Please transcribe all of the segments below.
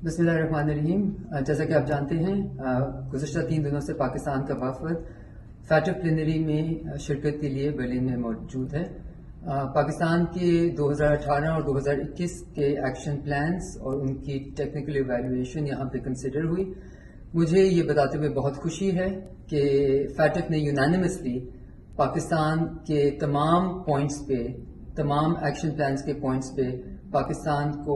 बिस्मिल्लाहिर्रहमानिर्रहीम। जैसा कि आप जानते हैं, गुज़श्ता 3 दिनों से पाकिस्तान का वफ़द फैटफ प्लेनरी में शिरकत के लिए बर्लिन में मौजूद है। पाकिस्तान के 2018 और 2021 के एक्शन प्लान्स और उनकी टेक्निकल इवैल्यूएशन यहाँ पे कंसिडर हुई। मुझे ये बताते हुए बहुत खुशी है कि फैटफ ने यूनानिमसली पाकिस्तान के तमाम पॉइंट्स पे, तमाम एक्शन प्लान्स के पॉइंट्स पे पाकिस्तान को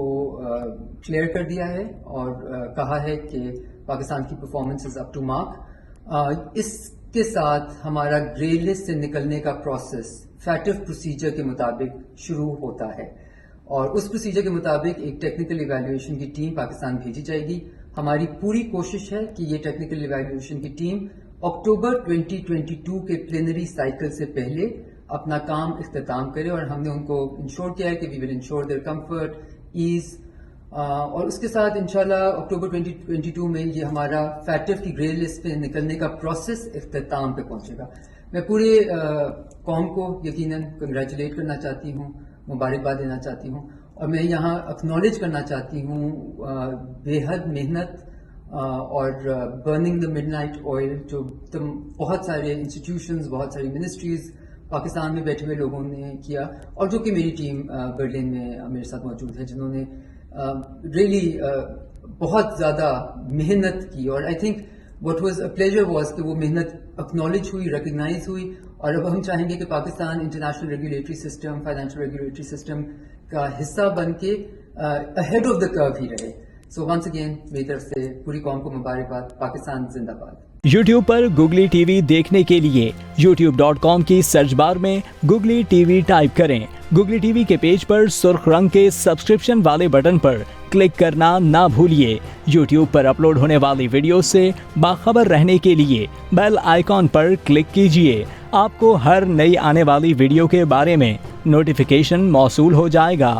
क्लियर कर दिया है और कहा है कि पाकिस्तान की performance is up to mark. इसके साथ हमारा ग्रे लिस्ट से निकलने का प्रोसेस फैटफ प्रोसीजर के मुताबिक शुरू होता है और उस प्रोसीजर के मुताबिक एक टेक्निकल इवैल्यूएशन की टीम पाकिस्तान भेजी जाएगी। हमारी पूरी कोशिश है कि ये टेक्निकल इवैल्यूएशन की टीम अक्टूबर 2022 के प्लेनरी साइकिल से पहले अपना काम इख्तिताम करे और हमने उनको इंश्योर किया है कि we will ensure their comfort, ease, और उसके साथ इंशाल्लाह अक्टूबर 2022 में ये हमारा फैटफ की ग्रे लिस्ट पे निकलने का प्रोसेस इख्तिताम पे पहुंचेगा। मैं पूरे कौम को यकीनन कंग्रेचुलेट करना चाहती हूँ, मुबारकबाद देना चाहती हूँ और मैं यहाँ एक्नॉलेज करना चाहती हूँ बेहद मेहनत और बर्निंग द मिडनाइट ऑयल जो बहुत सारे इंस्टीट्यूशंस, बहुत सारी मिनिस्ट्रीज पाकिस्तान में बैठे हुए लोगों ने किया और जो कि मेरी टीम बर्लिन में मेरे साथ मौजूद है, जिन्होंने रियली बहुत ज़्यादा मेहनत की। और I think what was a pleasure was कि वो मेहनत एक्नॉलेज हुई, रिकग्नाइज हुई और अब हम चाहेंगे कि Pakistan international regulatory system, financial regulatory system का हिस्सा बन के अहेड ऑफ द कर्व ही रहे। सो वंस अगेन मेरी तरफ से पूरी कौम को मुबारकबाद। पाकिस्तान जिंदाबाद। YouTube पर गुगली टीवी देखने के लिए youtube.com की सर्च बार में गुगली टीवी टाइप करें। गुगली टीवी के पेज पर सुर्ख रंग के सब्सक्रिप्शन वाले बटन पर क्लिक करना ना भूलिए। YouTube पर अपलोड होने वाली वीडियो से बाखबर रहने के लिए बेल आइकॉन पर क्लिक कीजिए। आपको हर नई आने वाली वीडियो के बारे में नोटिफिकेशन मौसूल हो जाएगा।